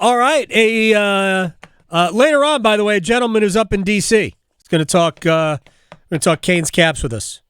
All right. Later on, by the way, a gentleman who's up in D.C. is going to talk Canes Caps with us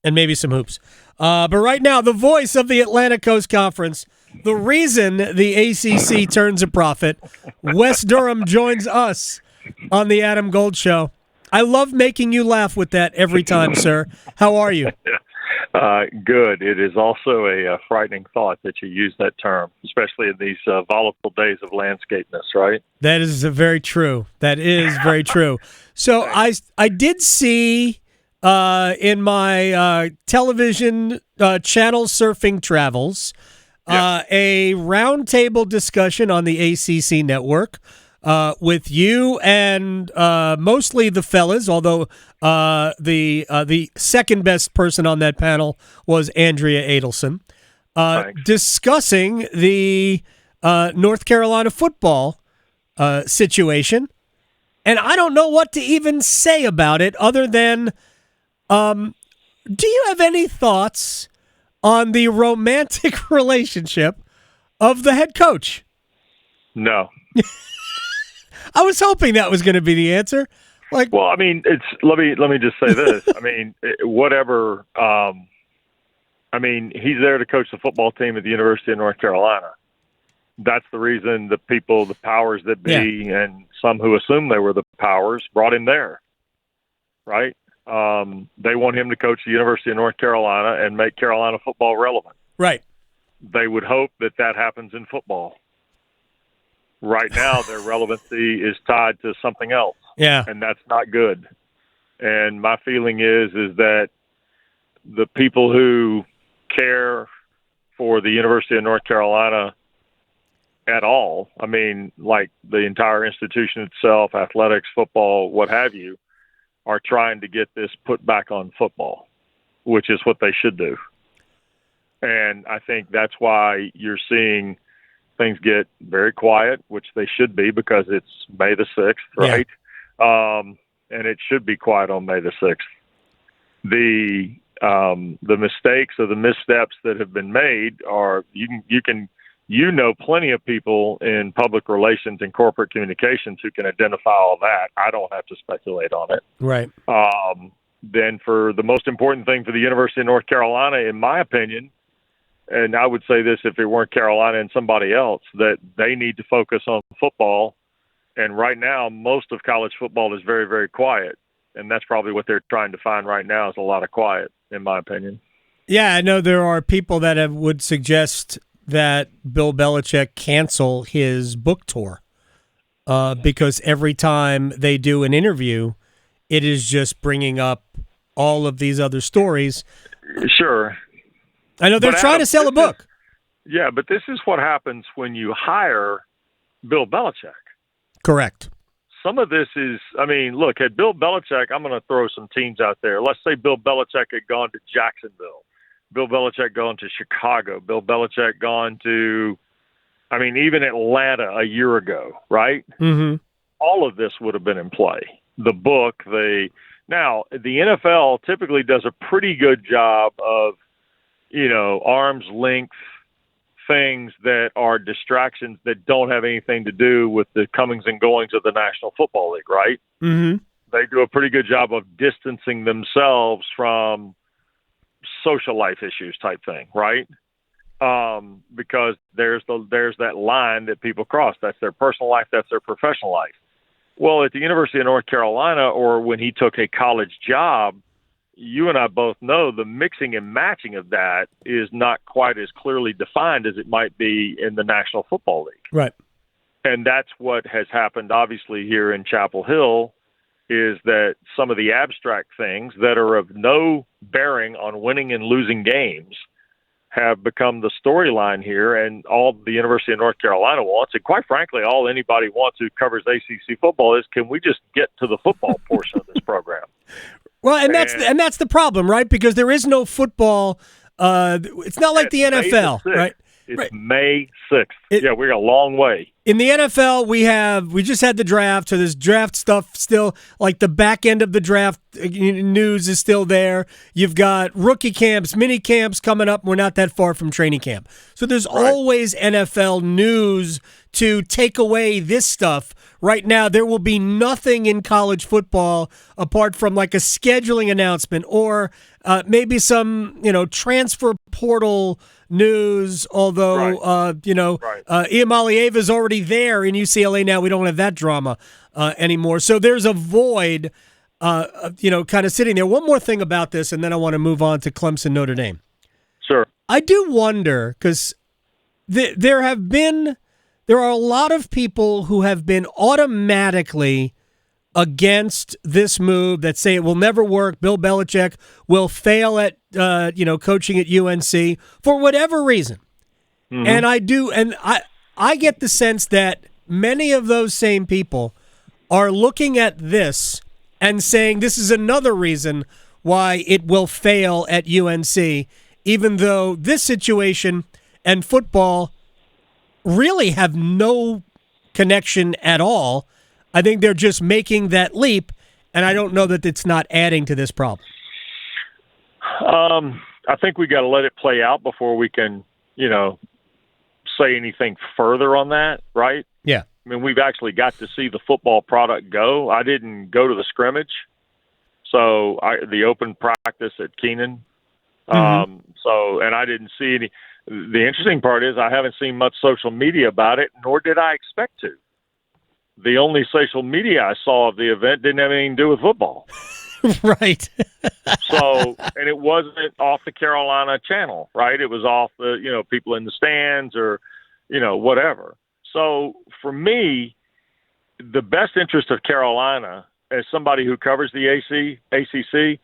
and maybe some hoops. But right now, the voice of the Atlantic Coast Conference, the reason the ACC turns a profit, Wes Durham joins us on the Adam Gold Show. I love making you laugh with that every time, sir. How are you? Good. It is also a frightening thought that you use that term, especially in these volatile days of landscapeness, right? That is very true. That is very true. So I did see in my television channel surfing travels a roundtable discussion on the ACC Network with you and mostly the fellas, although the second best person on that panel was Andrea Adelson, discussing the North Carolina football situation. And I don't know what to even say about it other than, do you have any thoughts on the romantic relationship of the head coach? No. I was hoping that was going to be the answer. Well, I mean, let me just say this. I mean, whatever. I mean, he's there to coach the football team at the University of North Carolina. That's the reason the powers that be, and some who assume they were the powers, brought him there, right? They want him to coach the University of North Carolina and make Carolina football relevant. Right. They would hope that happens in football. Right now, their relevancy is tied to something else. Yeah. And that's not good. And my feeling is that the people who care for the University of North Carolina at all, I mean, like the entire institution itself, athletics, football, what have you, are trying to get this put back on football, which is what they should do. And I think that's why you're seeing things get very quiet, which they should be because it's May the 6th, right? Yeah. And it should be quiet on May the 6th. The mistakes or the missteps that have been made are you know plenty of people in public relations and corporate communications who can identify all that. I don't have to speculate on it. Right. Then for the most important thing for the University of North Carolina, in my opinion, and I would say this if it weren't Carolina and somebody else, that they need to focus on football. And right now, most of college football is very, very quiet. And that's probably what they're trying to find right now is a lot of quiet, in my opinion. Yeah, I know there are people that would suggest that Bill Belichick cancel his book tour because every time they do an interview, it is just bringing up all of these other stories. Sure. I know they're trying to sell a book. But this is what happens when you hire Bill Belichick. Correct. Some of this is, I mean, look, had Bill Belichick, I'm going to throw some teams out there. Let's say Bill Belichick had gone to Jacksonville. Bill Belichick gone to Chicago. Bill Belichick gone to, I mean, even Atlanta a year ago, right? Mm-hmm. All of this would have been in play. The book, now, the NFL typically does a pretty good job of, arm's length things that are distractions that don't have anything to do with the comings and goings of the National Football League, right? Mm-hmm. They do a pretty good job of distancing themselves from social life issues type thing, right? Because there's that line that people cross. That's their personal life. That's their professional life. Well, at the University of North Carolina, or when he took a college job, you and I both know the mixing and matching of that is not quite as clearly defined as it might be in the National Football League. Right. And that's what has happened, obviously, here in Chapel Hill, is that some of the abstract things that are of no bearing on winning and losing games have become the storyline here, and all the University of North Carolina wants, and quite frankly, all anybody wants who covers ACC football is, can we just get to the football portion of this program? Well, and that's the problem, right? Because there is no football. It's not like the NFL, right? It's right. May 6th. We're a long way. In the NFL, we just had the draft, so there's draft stuff still, like the back end of the draft news is still there. You've got rookie camps, mini camps coming up. We're not that far from training camp. So there's always NFL news to take away this stuff. Right now, there will be nothing in college football apart from like a scheduling announcement or maybe some, transfer portal news. Although, Iamaleava's already there in UCLA now. We don't have that drama anymore. So there's a void, kind of sitting there. One more thing about this, and then I want to move on to Clemson, Notre Dame. Sure. I do wonder because there are a lot of people who have been automatically against this move that say it will never work. Bill Belichick will fail at coaching at UNC for whatever reason. Mm-hmm. And I get the sense that many of those same people are looking at this and saying this is another reason why it will fail at UNC, even though this situation and football really have no connection at all. I think they're just making that leap, and I don't know that it's not adding to this problem. I think we got to let it play out before we can, say anything further on that, right? Yeah. I mean, we've actually got to see the football product go. I didn't go to the scrimmage, so the open practice at Keenan. And I didn't see any. The interesting part is I haven't seen much social media about it, nor did I expect to. The only social media I saw of the event didn't have anything to do with football. Right. And it wasn't off the Carolina channel, right? It was off the, people in the stands or, whatever. So for me, the best interest of Carolina as somebody who covers the ACC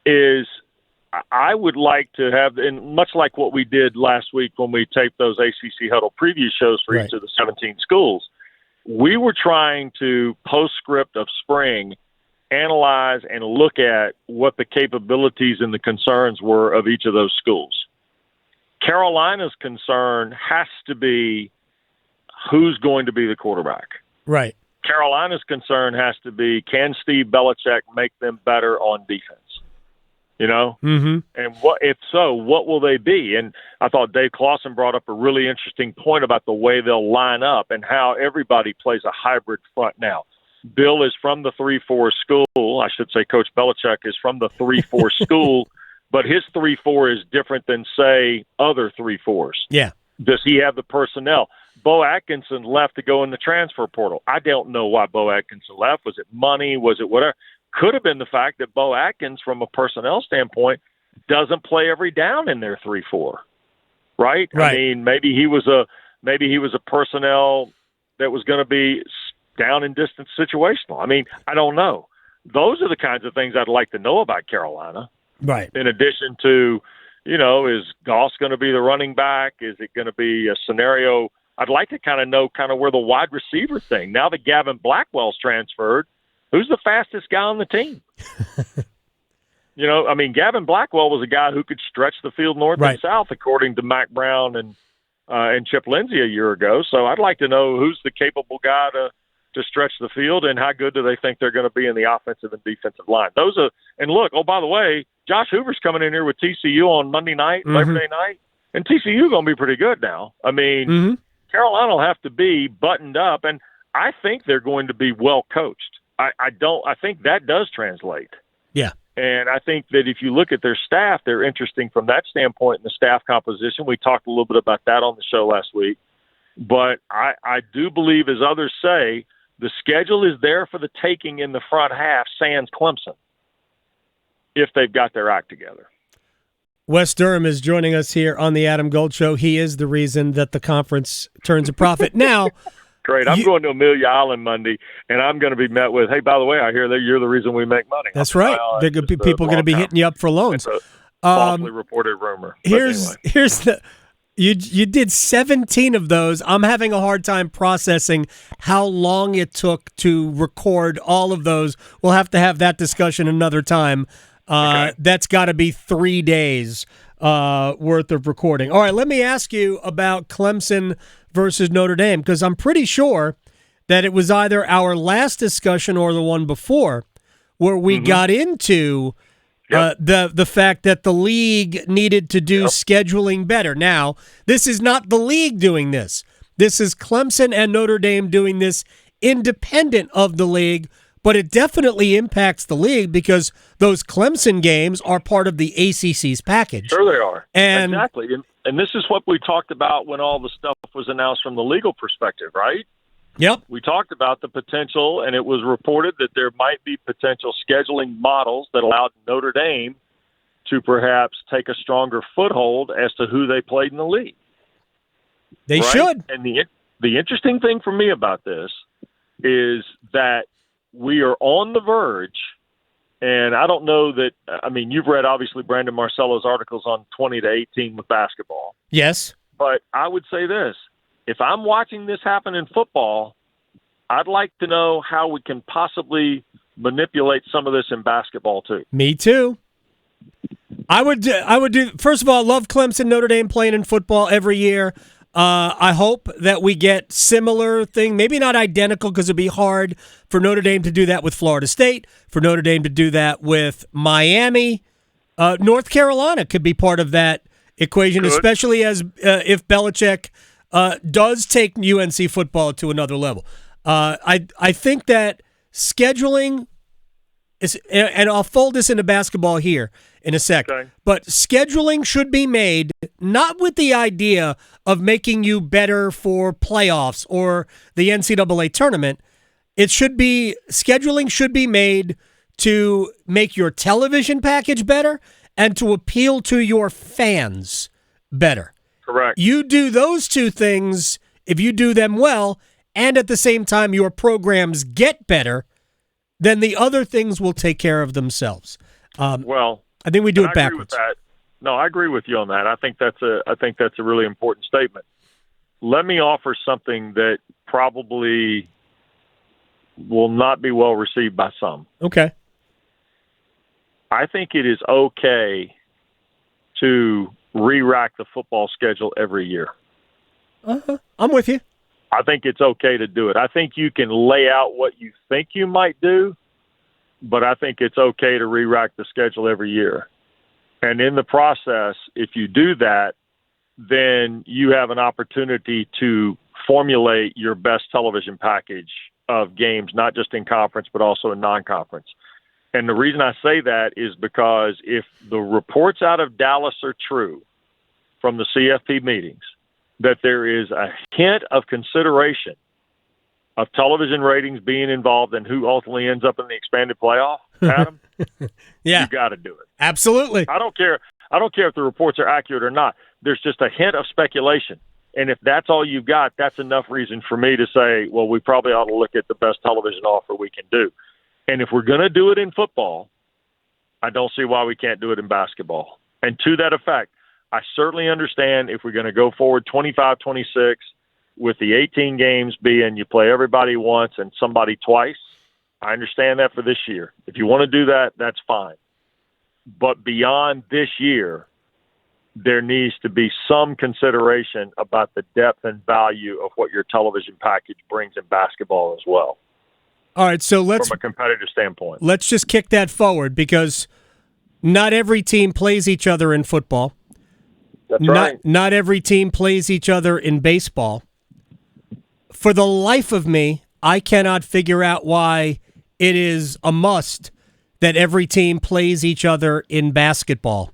is I would like to have, and much like what we did last week when we taped those ACC Huddle preview shows for each of the 17 schools, we were trying to, postscript of spring, analyze and look at what the capabilities and the concerns were of each of those schools. Carolina's concern has to be who's going to be the quarterback. Right. Carolina's concern has to be, can Steve Belichick make them better on defense? Mm-hmm. And if so, what will they be? And I thought Dave Clawson brought up a really interesting point about the way they'll line up and how everybody plays a hybrid front now. Bill is from the 3-4 school. I should say Coach Belichick is from the 3-4 school, but his 3-4 is different than, say, other 3-4s. Yeah. Does he have the personnel? Bo Atkinson left to go in the transfer portal. I don't know why Bo Atkinson left. Was it money? Was it whatever? Could have been the fact that Bo Atkins, from a personnel standpoint, doesn't play every down in their 3-4, right? I mean, maybe he was a personnel that was going to be down and distance situational. I mean, I don't know. Those are the kinds of things I'd like to know about Carolina. Right. In addition to, is Goss going to be the running back? Is it going to be a scenario? I'd like to kind of know where the wide receiver thing. Now that Gavin Blackwell's transferred, who's the fastest guy on the team? Gavin Blackwell was a guy who could stretch the field north and south, according to Mac Brown and Chip Lindsey a year ago. So I'd like to know who's the capable guy to stretch the field, and how good do they think they're going to be in the offensive and defensive line. And look, oh, by the way, Josh Hoover's coming in here with TCU on Monday night, Labor Day night, and TCU going to be pretty good now. I mean, Carolina will have to be buttoned up, and I think they're going to be well coached. I think that does translate. Yeah. And I think that if you look at their staff, they're interesting from that standpoint in the staff composition. We talked a little bit about that on the show last week. But I do believe, as others say, the schedule is there for the taking in the front half, sans Clemson, if they've got their act together. Wes Durham is joining us here on the Adam Gold Show. He is the reason that the conference turns a profit. Now, great. I'm going to Amelia Island Monday, and I'm going to be met with, hey, by the way, I hear that you're the reason we make money. That's right. People are going to be hitting you up for loans. It's a falsely reported rumor. Here's the you did 17 of those. I'm having a hard time processing how long it took to record all of those. We'll have to have that discussion another time. Okay. That's got to be 3 days worth of recording. All right, let me ask you about Clemson versus Notre Dame, because I'm pretty sure that it was either our last discussion or the one before where we got into the fact that the league needed to do scheduling better. Now, this is not the league doing this. This is Clemson and Notre Dame doing this independent of the league, but it definitely impacts the league because those Clemson games are part of the ACC's package. Sure they are. And exactly. And this is what we talked about when all the stuff was announced from the legal perspective, right? Yep. We talked about the potential, and it was reported that there might be potential scheduling models that allowed Notre Dame to perhaps take a stronger foothold as to who they played in the league. They should. And the interesting thing for me about this is that we are on the verge, and I don't know that – I mean, you've read, obviously, Brandon Marcello's articles on 20 to 18 with basketball. Yes. But I would say this. If I'm watching this happen in football, I'd like to know how we can possibly manipulate some of this in basketball too. Me too. I would do. First of all, I love Clemson, Notre Dame playing in football every year. I hope that we get similar thing, maybe not identical because it'd be hard for Notre Dame to do that with Florida State, for Notre Dame to do that with Miami. North Carolina could be part of that equation, Good. Especially as if Belichick does take UNC football to another level. I think that scheduling is, and I'll fold this into basketball here in a sec, Okay. but scheduling should be made not with the idea of making you better for playoffs or the NCAA tournament. Scheduling should be made to make your television package better and to appeal to your fans better. Correct. You do those two things, if you do them well, and at the same time your programs get better, then the other things will take care of themselves. Well, I think we do it I agree backwards. with that. No, I agree with you on that. I think that's a really important statement. Let me offer something that probably will not be well received by some. Okay. I think it is okay to re-rack the football schedule every year. I'm with you. I think it's okay to do it. I think you can lay out what you think you might do, but I think it's okay to re-rack the schedule every year. And in the process, if you do that, then you have an opportunity to formulate your best television package of games, not just in conference, but also in non-conference. And the reason I say that is because if the reports out of Dallas are true from the CFP meetings, that there is a hint of consideration of television ratings being involved in who ultimately ends up in the expanded playoff, Adam, Yeah, you got to do it. absolutely. I don't care if the reports are accurate or not. There's just a hint of speculation. And if that's all you've got, that's enough reason for me to say, well, we probably ought to look at the best television offer we can do. And if we're going to do it in football, I don't see why we can't do it in basketball. And to that effect, I certainly understand if we're going to go forward 25-26 with the 18 games being you play everybody once and somebody twice. I understand that for this year. If you want to do that, that's fine. But beyond this year, there needs to be some consideration about the depth and value of what your television package brings in basketball as well. All right, so from a competitive standpoint. Let's just kick that forward because not every team plays each other in football. That's right. Not every team plays each other in baseball. For the life of me, I cannot figure out why it is a must that every team plays each other in basketball.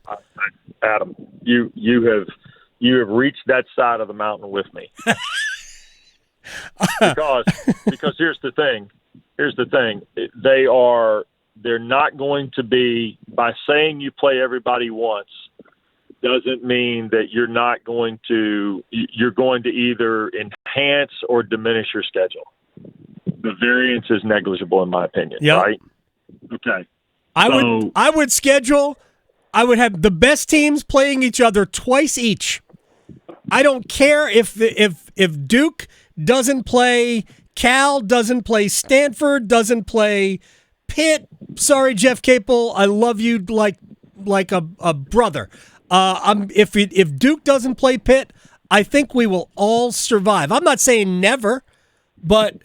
Adam, you have reached that side of the mountain with me. because here's the thing. They're not going to be, by saying you play everybody once, doesn't mean that you're going to either enhance or diminish your schedule. The variance is negligible in my opinion, right? Okay. I would have the best teams playing each other twice each. I don't care if Duke doesn't play, Cal doesn't play, Stanford doesn't play, Pitt. Sorry, Jeff Capel, I love you like a brother. If Duke doesn't play Pitt, I think we will all survive. I'm not saying never, but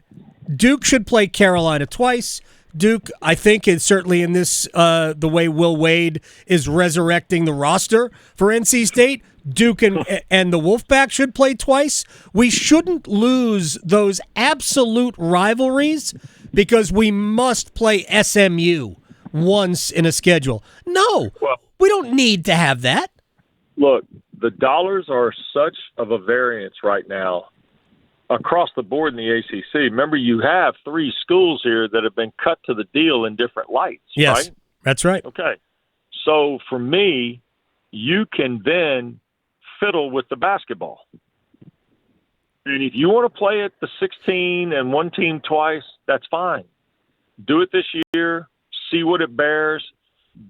Duke should play Carolina twice. Duke, I think, is certainly in this the way Will Wade is resurrecting the roster for NC State. Duke and the Wolfpack should play twice. We shouldn't lose those absolute rivalries because we must play SMU once in a schedule. No, we don't need to have that. Look, the dollars are such of a variance right now across the board in the ACC. Remember, you have 3 schools here that have been cut to the deal in different lights, yes, right? That's right. Okay. So for me, you can then fiddle with the basketball. And if you want to play it the 16 and one team twice, that's fine. Do it this year, see what it bears.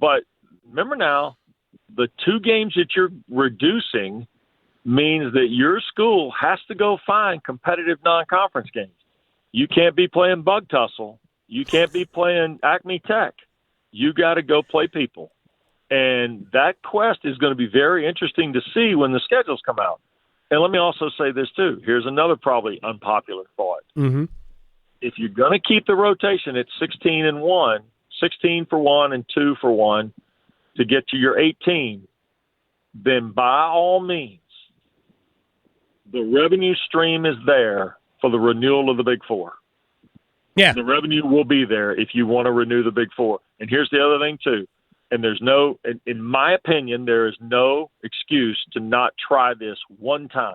But remember now, the 2 games that you're reducing means that your school has to go find competitive non-conference games. You can't be playing Bug Tussle. You can't be playing Acme Tech. You got to go play people. And that quest is going to be very interesting to see when the schedules come out. And let me also say this, too. Here's another probably unpopular thought. Mm-hmm. If you're going to keep the rotation at 16 and 1, 16 for 1 and 2 for 1 to get to your 18, then by all means, the revenue stream is there for the renewal of the Big Four. Yeah. The revenue will be there if you want to renew the Big Four. And here's the other thing, too. And there's no, in my opinion, there is no excuse to not try this one time.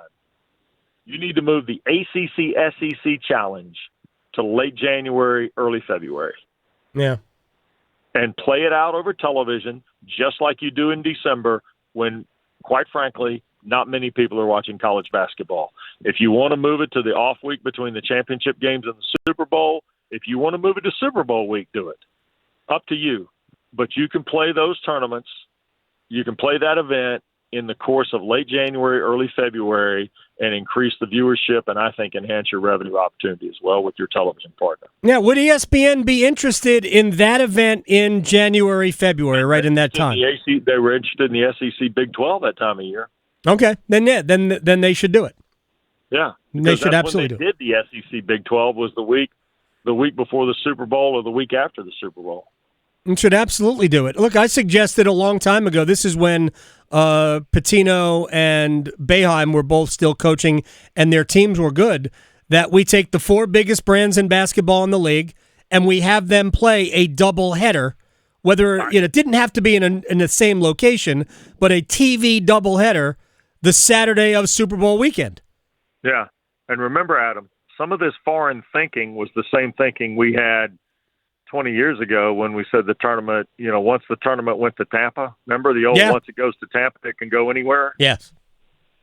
You need to move the ACC SEC Challenge to late January, early February. Yeah. And play it out over television, just like you do in December when, quite frankly, not many people are watching college basketball. If you want to move it to the off week between the championship games and the Super Bowl, if you want to move it to Super Bowl week, do it. Up to you. But you can play those tournaments. You can play that event in the course of late January, early February, and increase the viewership and I think enhance your revenue opportunity as well with your television partner. Yeah, would ESPN be interested in that event in January, February, right in that time? They were interested in the SEC Big 12 that time of year. Okay, then they should do it. Yeah, they should absolutely do it. The SEC Big 12 was the week before the Super Bowl or the week after the Super Bowl. And should absolutely do it. Look, I suggested a long time ago. This is when Pitino and Boeheim were both still coaching, and their teams were good. That we take the 4 biggest brands in basketball in the league, and we have them play a double header. Whether it didn't have to be in the same location, but a TV doubleheader the Saturday of Super Bowl weekend. Yeah, and remember, Adam, some of this foreign thinking was the same thinking we had 20 years ago when we said the tournament, once the tournament went to Tampa. Remember the old once it goes to Tampa, it can go anywhere? Yes.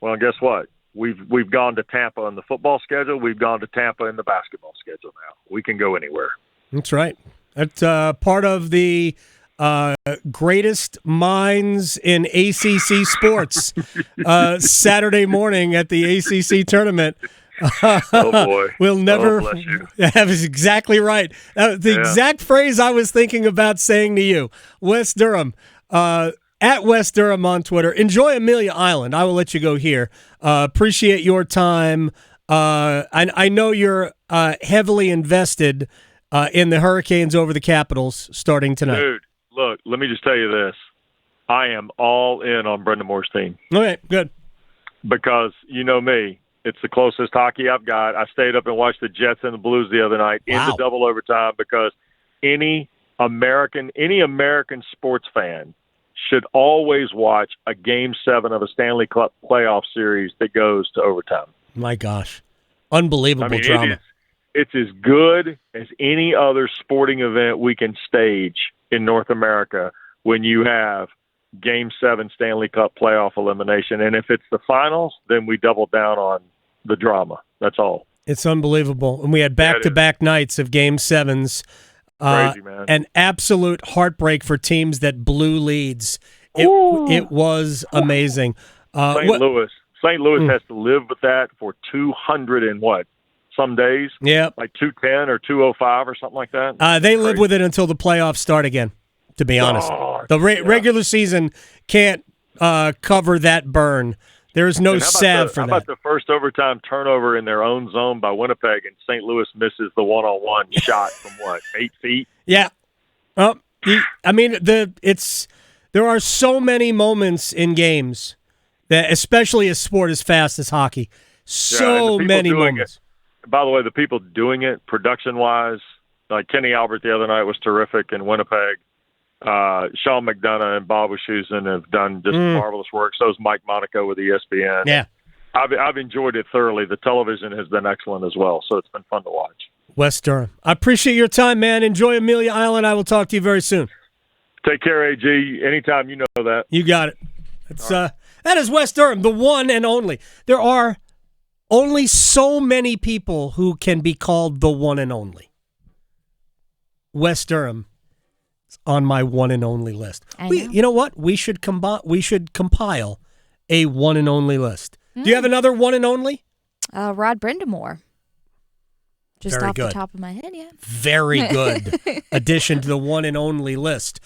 Well, guess what? We've gone to Tampa in the football schedule. We've gone to Tampa in the basketball schedule now. We can go anywhere. That's right. That's part of the greatest minds in ACC sports. Saturday morning at the ACC tournament. Oh, boy. We'll never. Bless you. That was exactly right. The exact phrase I was thinking about saying to you. Wes Durham, at Wes Durham on Twitter. Enjoy Amelia Island. I will let you go here. Appreciate your time. I know you're heavily invested in the Hurricanes over the Capitals starting tonight. Dude, look, let me just tell you this. I am all in on Brendan Moore's team. Okay, good. Because you know me. It's the closest hockey I've got. I stayed up and watched the Jets and the Blues the other night in the double overtime because any American sports fan should always watch a Game 7 of a Stanley Cup playoff series that goes to overtime. My gosh. Unbelievable drama. It's as good as any other sporting event we can stage in North America when you have Game 7 Stanley Cup playoff elimination. And if it's the finals, then we double down on the drama. That's all. It's unbelievable. And we had back-to-back nights of Game 7s. Crazy, man. An absolute heartbreak for teams that blew leads. It was amazing. St. Louis has to live with that for 200 and what? Some days? Yeah. Like 210 or 205 or something like that? They live with it until the playoffs start again, to be honest. The regular season can't cover that burn. There's no salve for that. How about the first overtime turnover in their own zone by Winnipeg, and St. Louis misses the one-on-one shot from 8 feet? Yeah. I mean, there are so many moments in games especially a sport as fast as hockey. So many moments. By the way, the people doing it production-wise, like Kenny Albert the other night was terrific in Winnipeg. Sean McDonough and Bob Wischusen have done just marvelous work. So is Mike Monaco with ESPN. Yeah. I've enjoyed it thoroughly. The television has been excellent as well, so it's been fun to watch. Wes Durham, I appreciate your time, man. Enjoy Amelia Island. I will talk to you very soon. Take care, AG. Anytime, you know that. You got it. It's, that is Wes Durham, the one and only. There are only so many people who can be called the one and only. Wes Durham is on my one and only list. You know what? We should compile a one and only list. Do you have another one and only? Rod Brindamore. Just Very off good. the top of my head, yeah. Very good addition to the one and only list.